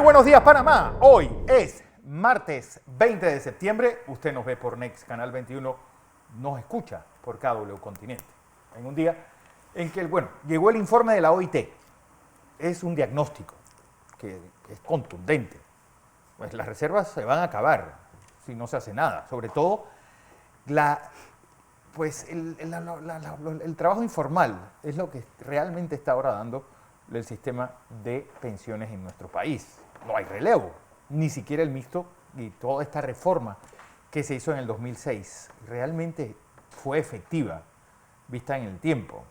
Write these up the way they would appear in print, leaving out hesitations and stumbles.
buenos días, Panamá. Hoy es martes 20 de septiembre. Usted nos ve por Next Canal 21, nos escucha por KW Continente. En un día en que, llegó el informe de la OIT. Es un diagnóstico que es contundente. Pues las reservas se van a acabar si no se hace nada. Sobre todo, el trabajo informal es lo que realmente está ahora dando el sistema de pensiones en nuestro país. No hay relevo, ni siquiera el mixto y toda esta reforma que se hizo en el 2006 realmente fue efectiva, vista en el tiempo.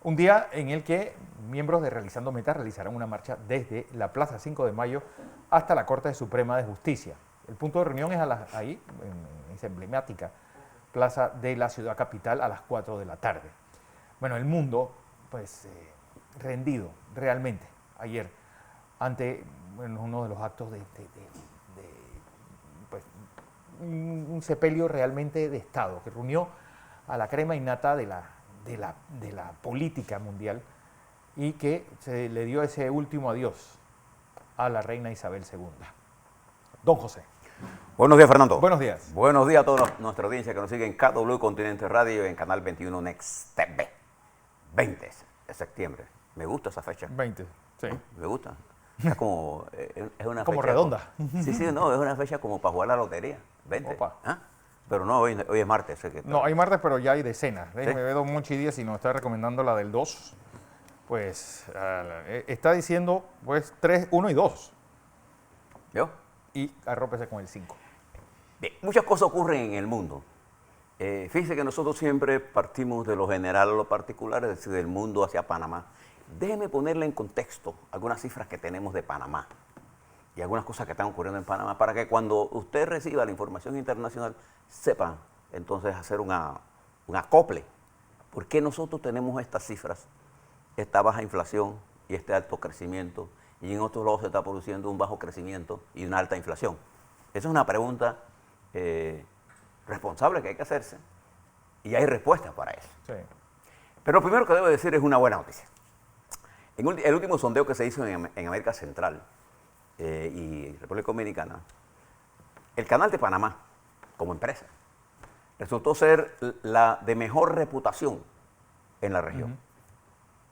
Un día en el que miembros de Realizando Metas realizarán una marcha desde la Plaza 5 de Mayo hasta la Corte Suprema de Justicia. El punto de reunión es ahí, en esa emblemática plaza de la ciudad capital, a las 4 de la tarde. Bueno, el mundo, rendido realmente ayer ante uno de los actos de un sepelio realmente de Estado, que reunió a la crema innata de la política mundial y que se le dio ese último adiós a la reina Isabel II. Don José. Buenos días, Fernando. Buenos días. Buenos días a toda nuestra audiencia que nos sigue en KW Continente Radio y en Canal 21 Next TV. 20 de septiembre. Me gusta esa fecha. 20, sí. Me gusta. Es como, es una como fecha redonda. Sí, no, es una fecha como para jugar la lotería. 20. Opa. ¿Ah? Pero no, hoy es martes. Sé que No, hay martes, pero ya hay decenas. Déjeme ¿Sí? ver Don Monchi Díaz, si nos está recomendando la del 2. Está diciendo 3, 1 y 2. ¿Yo? Y arrópese con el 5. Bien, muchas cosas ocurren en el mundo. Fíjense que nosotros siempre partimos de lo general a lo particular, es decir, del mundo hacia Panamá. Déjeme ponerle en contexto algunas cifras que tenemos de Panamá y algunas cosas que están ocurriendo en Panamá para que cuando usted reciba la información internacional sepan entonces hacer un acople. ¿Por qué nosotros tenemos estas cifras, esta baja inflación y este alto crecimiento y en otros lados se está produciendo un bajo crecimiento y una alta inflación? Esa es una pregunta responsable que hay que hacerse y hay respuestas para eso. Sí. Pero lo primero que debo decir es una buena noticia. En el último sondeo que se hizo en América Central y República Dominicana, el Canal de Panamá, como empresa, resultó ser la de mejor reputación en la región.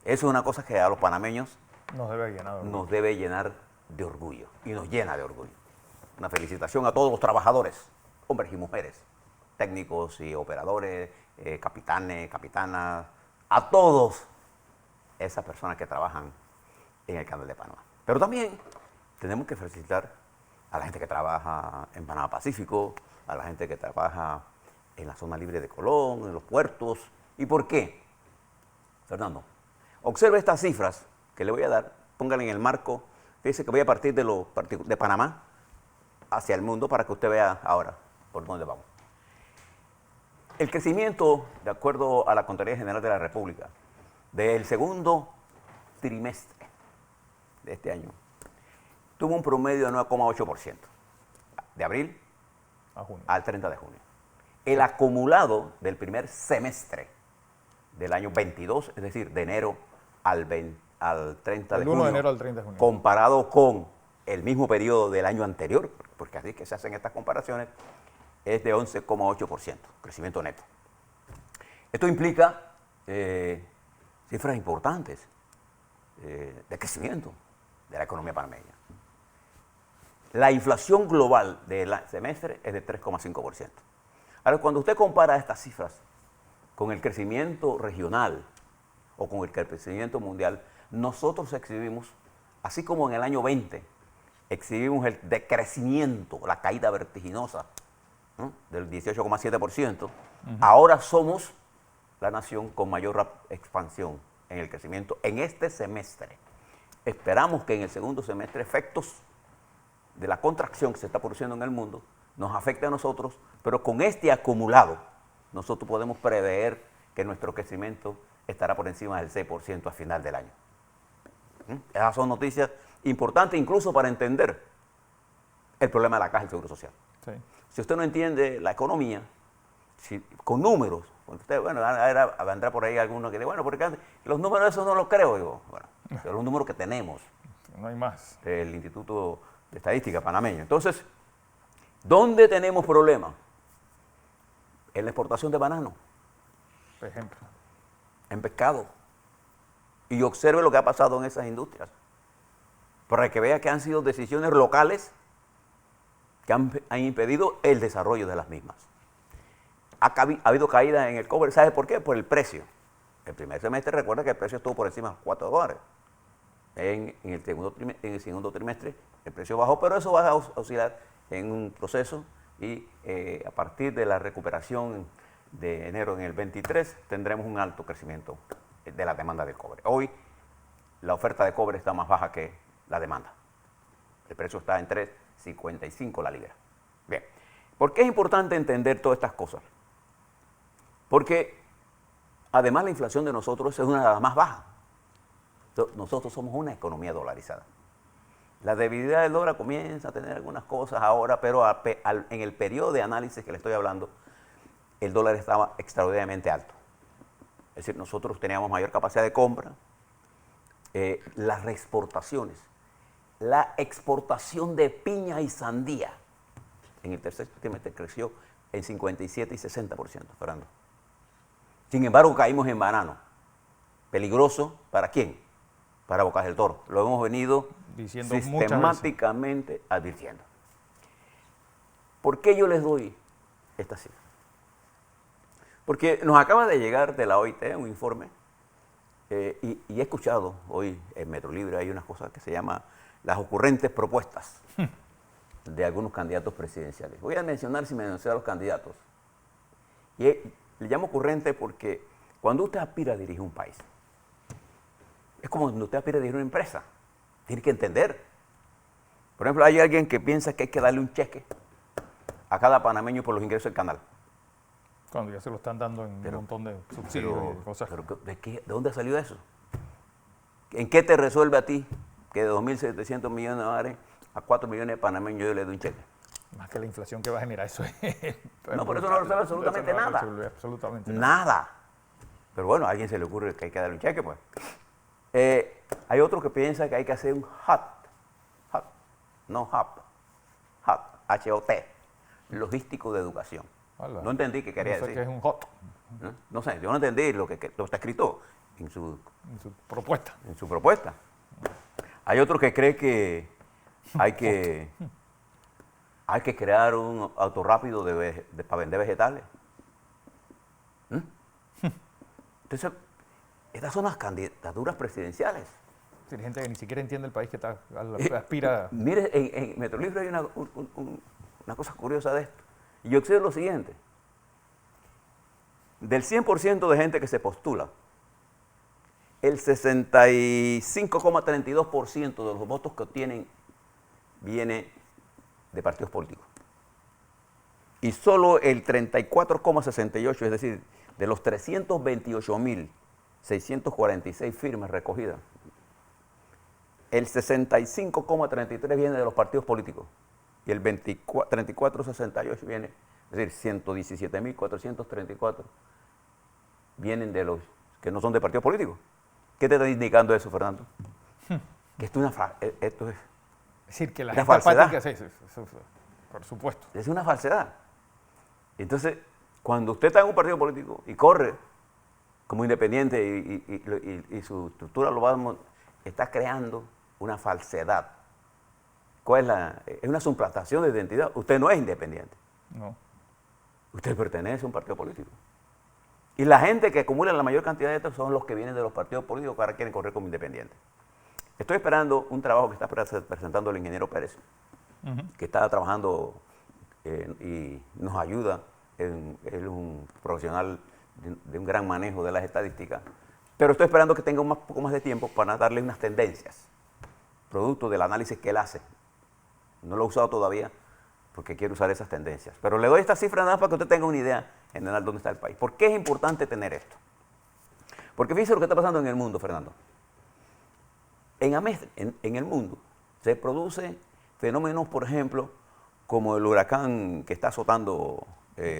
Eso es una cosa que a los panameños nos debe llenar de orgullo y nos llena de orgullo. Una felicitación a todos los trabajadores, hombres y mujeres, técnicos y operadores, capitanes, capitanas, a todos esas personas que trabajan en el Canal de Panamá. Pero también tenemos que felicitar a la gente que trabaja en Panamá Pacífico, a la gente que trabaja en la zona libre de Colón, en los puertos. ¿Y por qué? Fernando, observe estas cifras que le voy a dar, pónganle en el marco. Fíjese que voy a partir de Panamá hacia el mundo para que usted vea ahora por dónde vamos. El crecimiento, de acuerdo a la Contraloría General de la República, del segundo trimestre de este año, tuvo un promedio de 9,8%, de abril al 30 de junio. El acumulado del primer semestre del año 22, es decir, de enero al 30 de junio, 1 de enero al 30 de junio, comparado con el mismo periodo del año anterior, porque así que se hacen estas comparaciones, es de 11,8%, crecimiento neto. Esto implica cifras importantes de crecimiento de la economía panameña. La inflación global del semestre es de 3,5%. Ahora, cuando usted compara estas cifras con el crecimiento regional o con el crecimiento mundial, nosotros exhibimos, así como en el año 20, exhibimos el decrecimiento, la caída vertiginosa, ¿no?, del 18,7%, ahora somos la nación con mayor expansión en el crecimiento en este semestre. Esperamos que en el segundo semestre efectos de la contracción que se está produciendo en el mundo nos afecte a nosotros, pero con este acumulado nosotros podemos prever que nuestro crecimiento estará por encima del 6% a final del año. Esas son noticias importantes incluso para entender el problema de la caja del Seguro Social. Sí. Si usted no entiende la economía, con números, usted, vendrá por ahí alguno que dice, bueno, porque los números esos no los creo, digo, bueno, son los números que tenemos. no hay más. del Instituto de Estadística panameño. Entonces, ¿dónde tenemos problemas? En la exportación de banano, Por ejemplo. en pescado. Y observe lo que ha pasado en esas industrias. Para que vea que han sido decisiones locales que han impedido el desarrollo de las mismas. Ha habido caída en el cobre. ¿Sabe por qué? Por el precio. El primer semestre, recuerda que el precio estuvo por encima de $4. En el segundo trimestre el precio bajó, pero eso va a oscilar en un proceso y a partir de la recuperación de enero en el 23 tendremos un alto crecimiento de la demanda de cobre. Hoy la oferta de cobre está más baja que la demanda. El precio está en 3.55 la libra. Bien, ¿por qué es importante entender todas estas cosas? Porque además la inflación de nosotros es una de las más bajas. Nosotros somos una economía dolarizada. La debilidad del dólar comienza a tener algunas cosas ahora, pero en el periodo de análisis que le estoy hablando, el dólar estaba extraordinariamente alto. Es decir, nosotros teníamos mayor capacidad de compra. Las reexportaciones, la exportación de piña y sandía en el tercer trimestre creció en 57 y 60%, Fernando. Sin embargo, caímos en banano. ¿Peligroso para quién? Para Bocas del Toro. Lo hemos venido Diciendo sistemáticamente advirtiendo. ¿Por qué yo les doy esta cifra? Porque nos acaba de llegar de la OIT un informe y he escuchado hoy en Metro Libre hay unas cosas que se llaman las ocurrentes propuestas de algunos candidatos presidenciales. Voy a mencionar sin mencionar a los candidatos. Y le llamo ocurrente porque cuando usted aspira a dirigir un país, es como cuando usted aspira a dirigir una empresa. Tiene que entender. Por ejemplo, hay alguien que piensa que hay que darle un cheque a cada panameño por los ingresos del canal. Cuando ya se lo están dando en un montón de subsidios y cosas. ¿De dónde salió eso? ¿En qué te resuelve a ti que de 2.700 millones de dólares a 4 millones de panameños yo le doy un cheque? Más que la inflación que va a generar eso. No, por eso no resuelve absolutamente nada. Absolutamente nada. Pero bueno, a alguien se le ocurre que hay que darle un cheque, pues. Hay otro que piensa que hay que hacer un H-O-T, logístico de educación. Hola. No entendí qué quería no sé decir. Qué es un hot. No sé, yo no entendí lo que está escrito en su propuesta. En su propuesta. Hay otro que cree que hay que crear un auto rápido para vender vegetales. Entonces, estas son las candidaturas presidenciales. Sí, hay gente que ni siquiera entiende el país que aspira. Mire, en Metro Libre hay una cosa curiosa de esto. Y yo observo lo siguiente. Del 100% de gente que se postula, el 65,32% de los votos que obtienen viene de partidos políticos. Y solo el 34,68%, es decir, de los 328.646 firmas recogidas, el 65,33% viene de los partidos políticos y el 34,68% viene, es decir, 117.434 vienen de los que no son de partidos políticos. ¿Qué te está indicando eso, Fernando? Que esto es decir, que la gente apática, sí, por supuesto. Es una falsedad. Entonces, cuando usted está en un partido político y corre como independiente y su estructura está creando una falsedad. ¿Cuál es una suplantación de identidad? Usted no es independiente. No. Usted pertenece a un partido político. Y la gente que acumula la mayor cantidad de estos son los que vienen de los partidos políticos que ahora quieren correr como independientes. Estoy esperando un trabajo que está presentando el ingeniero Pérez, que está trabajando y nos ayuda. Es un profesional de un gran manejo de las estadísticas, pero estoy esperando que tenga un poco más de tiempo para darle unas tendencias, producto del análisis que él hace. No lo he usado todavía porque quiero usar esas tendencias, pero le doy esta cifra nada más para que usted tenga una idea general de dónde está el país. ¿Por qué es importante tener esto? Porque fíjese lo que está pasando en el mundo, Fernando. En el mundo se producen fenómenos, por ejemplo, como el huracán que está azotando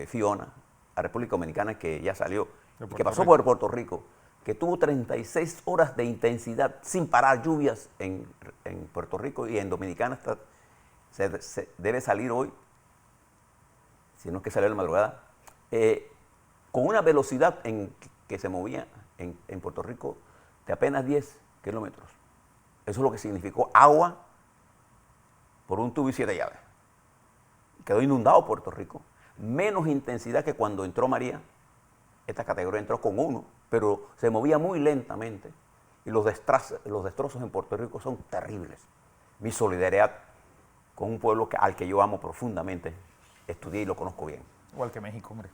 Fiona, a República Dominicana, que ya salió, que pasó por Puerto Rico, que tuvo 36 horas de intensidad sin parar lluvias en Puerto Rico y en Dominicana se debe salir hoy, si no es que salió en la madrugada, con una velocidad que se movía en Puerto Rico de apenas 10 kilómetros. Eso es lo que significó agua por un tubo y 7 llaves. Quedó inundado Puerto Rico. Menos intensidad que cuando entró María. Esta categoría entró con 1, pero se movía muy lentamente. Y los destrozos en Puerto Rico son terribles. Mi solidaridad con un pueblo al que yo amo profundamente, estudié y lo conozco bien. Igual que México, hombre.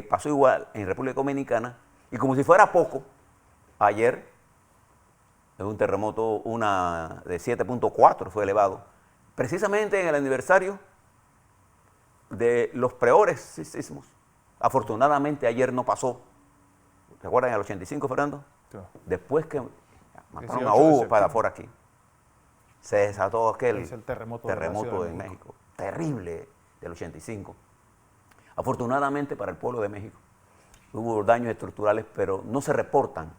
Pasó igual en República Dominicana. Y como si fuera poco, ayer, en un terremoto de 7.4 fue elevado, precisamente en el aniversario de los peores sismos. Afortunadamente ayer no pasó. ¿Te acuerdan el 85, Fernando? Sí. Después que mataron a Hugo para afuera aquí, se desató aquel terremoto en México. Terrible, del 85. Afortunadamente para el pueblo de México hubo daños estructurales, pero no se reportan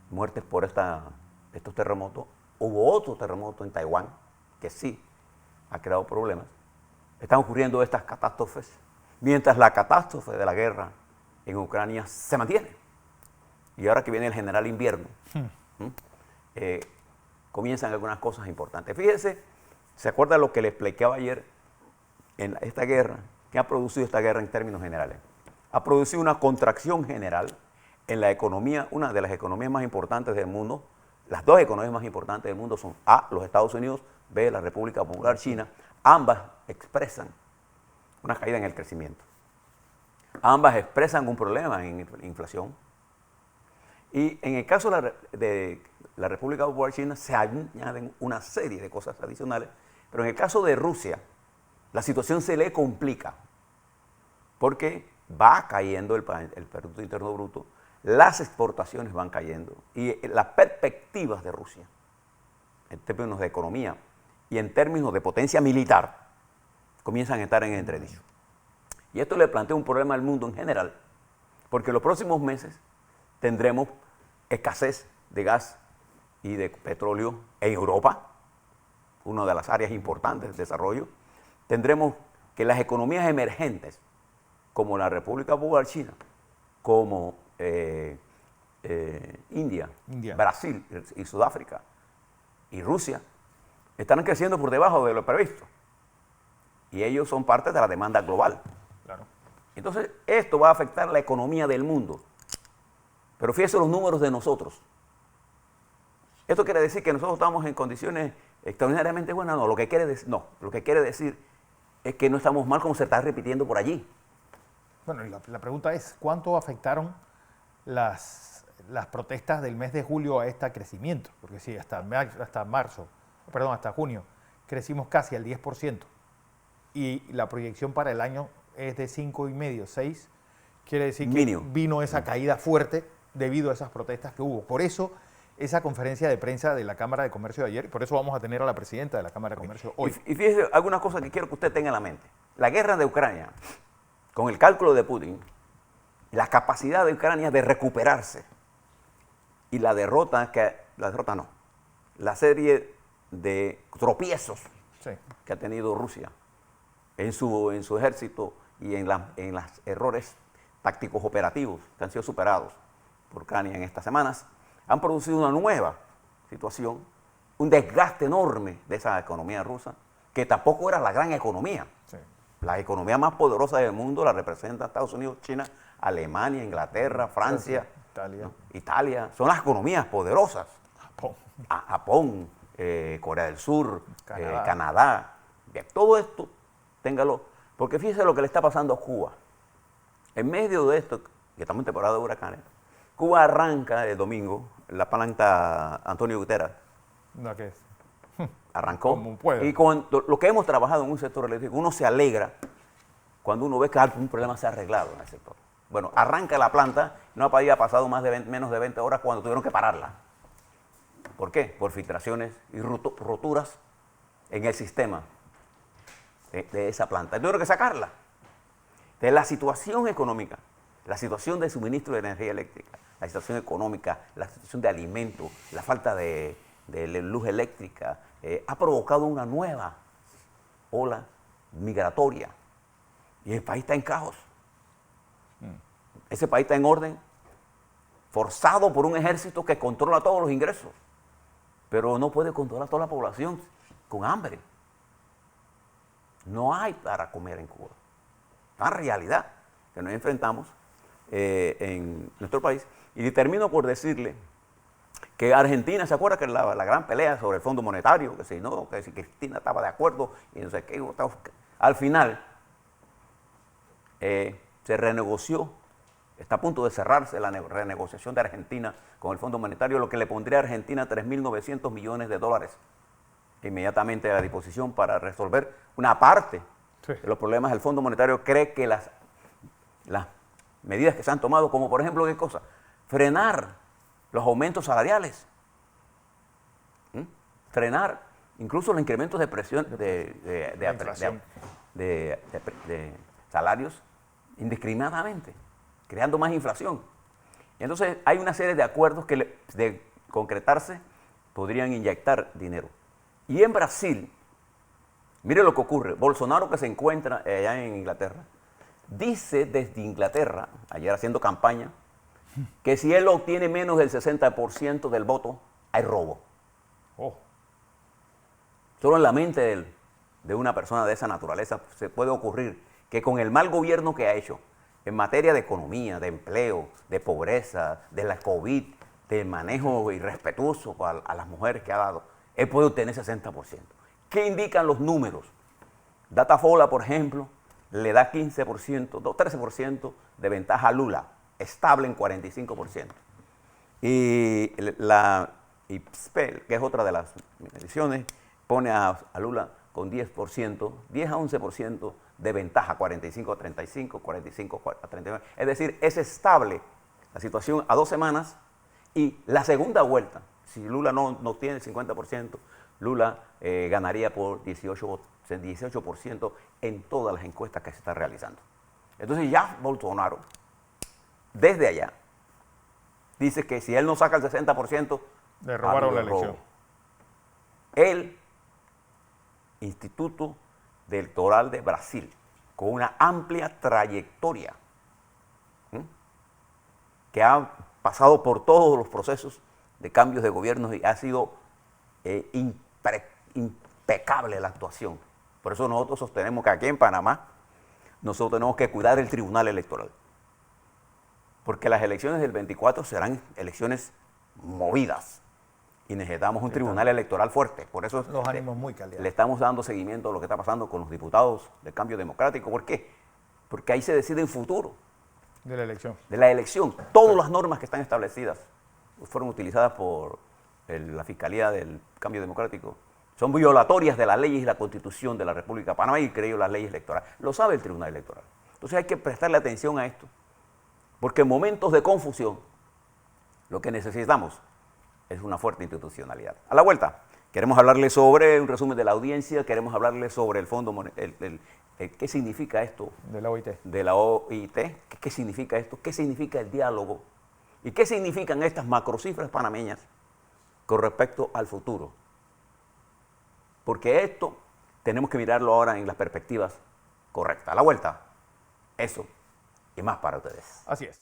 muertes por estos terremotos. Hubo otro terremoto en Taiwán, que sí ha creado problemas. Están ocurriendo estas catástrofes, mientras la catástrofe de la guerra en Ucrania se mantiene. Y ahora que viene el general invierno, comienzan algunas cosas importantes. Fíjense, ¿se acuerda lo que le explicaba ayer en esta guerra? ¿Qué ha producido esta guerra en términos generales? Ha producido una contracción general en la economía, una de las economías más importantes del mundo. Las dos economías más importantes del mundo son A, los Estados Unidos, B, la República Popular China. Ambas expresan una caída en el crecimiento. Ambas expresan un problema en inflación. Y en el caso de la República Popular China se añaden una serie de cosas adicionales, pero en el caso de Rusia, la situación se le complica porque va cayendo el Producto Interno Bruto, las exportaciones van cayendo y las perspectivas de Rusia en términos de economía y en términos de potencia militar comienzan a estar en entredicho. Y esto le plantea un problema al mundo en general, porque en los próximos meses tendremos escasez de gas y de petróleo en Europa, una de las áreas importantes de desarrollo. Tendremos que las economías emergentes, como la República Popular China, como India, Brasil y Sudáfrica y Rusia, están creciendo por debajo de lo previsto. Y ellos son parte de la demanda global. Claro. Entonces, esto va a afectar la economía del mundo. Pero fíjense los números de nosotros. ¿Esto quiere decir que nosotros estamos en condiciones extraordinariamente buenas? No, lo que quiere decir es que no estamos mal como se está repitiendo por allí. Bueno, y la pregunta es, ¿cuánto afectaron las protestas del mes de julio a este crecimiento? Porque sí, hasta junio, crecimos casi al 10%. Y la proyección para el año es de 5,5, 6. Quiere decir que vino esa caída fuerte debido a esas protestas que hubo. Por eso, esa conferencia de prensa de la Cámara de Comercio de ayer, y por eso vamos a tener a la presidenta de la Cámara de Comercio hoy. Y fíjese alguna cosa que quiero que usted tenga en la mente. La guerra de Ucrania, con el cálculo de Putin, la capacidad de Ucrania de recuperarse y la serie de tropiezos que ha tenido Rusia en su ejército y en los errores tácticos operativos que han sido superados por Ucrania en estas semanas, han producido una nueva situación, un desgaste enorme de esa economía rusa, que tampoco era la gran economía. Sí. La economía más poderosa del mundo la representan Estados Unidos, China, Alemania, Inglaterra, Francia, Italia. Son las economías poderosas. Japón, Corea del Sur, Canadá. Bien, todo esto, téngalo, porque fíjese lo que le está pasando a Cuba. En medio de esto, que estamos en temporada de huracanes, Cuba arranca el domingo, la planta Antonio Guterres. ¿Qué es? Arrancó. Y cuando lo que hemos trabajado en un sector eléctrico, uno se alegra cuando uno ve que algún problema se ha arreglado en el sector. Bueno, arranca la planta, no había pasado menos de 20 horas cuando tuvieron que pararla. ¿Por qué? Por filtraciones y roturas en el sistema de esa planta. Tuvieron que sacarla. De la situación económica La situación de suministro de energía eléctrica, la situación económica, la situación de alimentos, la falta de luz eléctrica, ha provocado una nueva ola migratoria. Y el país está en caos. Ese país está en orden, forzado por un ejército que controla todos los ingresos, pero no puede controlar toda la población con hambre. No hay para comer en Cuba. Es una realidad que nos enfrentamos en nuestro país. Y termino por decirle que Argentina, ¿se acuerda que la gran pelea sobre el Fondo Monetario? Que si Cristina estaba de acuerdo y no sé qué. Al final se renegoció, está a punto de cerrarse la renegociación de Argentina con el Fondo Monetario, lo que le pondría a Argentina 3.900 millones de dólares inmediatamente a disposición para resolver una parte de los problemas. El Fondo Monetario cree que las medidas que se han tomado, como por ejemplo, ¿qué cosa? Frenar los aumentos salariales, frenar incluso los incrementos de presión de salarios indiscriminadamente, creando más inflación. Y entonces hay una serie de acuerdos que de concretarse podrían inyectar dinero. Y en Brasil, mire lo que ocurre, Bolsonaro, que se encuentra allá en Inglaterra, dice desde Inglaterra, ayer haciendo campaña, que si él obtiene menos del 60% del voto, hay robo. Oh. Solo en la mente de una persona de esa naturaleza se puede ocurrir que con el mal gobierno que ha hecho en materia de economía, de empleo, de pobreza, de la COVID, del manejo irrespetuoso a las mujeres que ha dado, él puede obtener 60%. ¿Qué indican los números? Datafola, por ejemplo, le da 15%, 13% de ventaja a Lula, estable en 45%. Y la IPSPEL, que es otra de las mediciones, pone a Lula con 10%, 10 a 11% de ventaja, 45 a 35, 45 a 39. Es decir, es estable la situación a 2 semanas y la segunda vuelta, si Lula no tiene el 50%, Lula ganaría por 18% en todas las encuestas que se están realizando. Entonces ya Bolsonaro, desde allá, dice que si él no saca el 60%, le robaron la elección. El Instituto Electoral de Brasil, con una amplia trayectoria, que ha pasado por todos los procesos de cambios de gobierno y ha sido impecable la actuación. Por eso nosotros sostenemos que aquí en Panamá nosotros tenemos que cuidar el Tribunal Electoral, porque las elecciones del 24 serán elecciones movidas y necesitamos un tribunal electoral fuerte. Por eso los ánimos muy calientes. Le estamos dando seguimiento a lo que está pasando con los diputados del Cambio Democrático. ¿Por qué? Porque ahí se decide el futuro de la elección. De la elección. Todas las normas que están establecidas fueron utilizadas por la Fiscalía del Cambio Democrático. Son violatorias de las leyes y la Constitución de la República de Panamá y creo las leyes electorales. Lo sabe el Tribunal Electoral. Entonces hay que prestarle atención a esto. Porque en momentos de confusión, lo que necesitamos es una fuerte institucionalidad. A la vuelta, queremos hablarle sobre un resumen de la audiencia, queremos hablarle sobre el Fondo Monetario, qué significa esto. De la OIT. De la OIT, qué significa esto, qué significa el diálogo y qué significan estas macrocifras panameñas con respecto al futuro. Porque esto tenemos que mirarlo ahora en las perspectivas correctas. A la vuelta, eso y más para ustedes. Así es.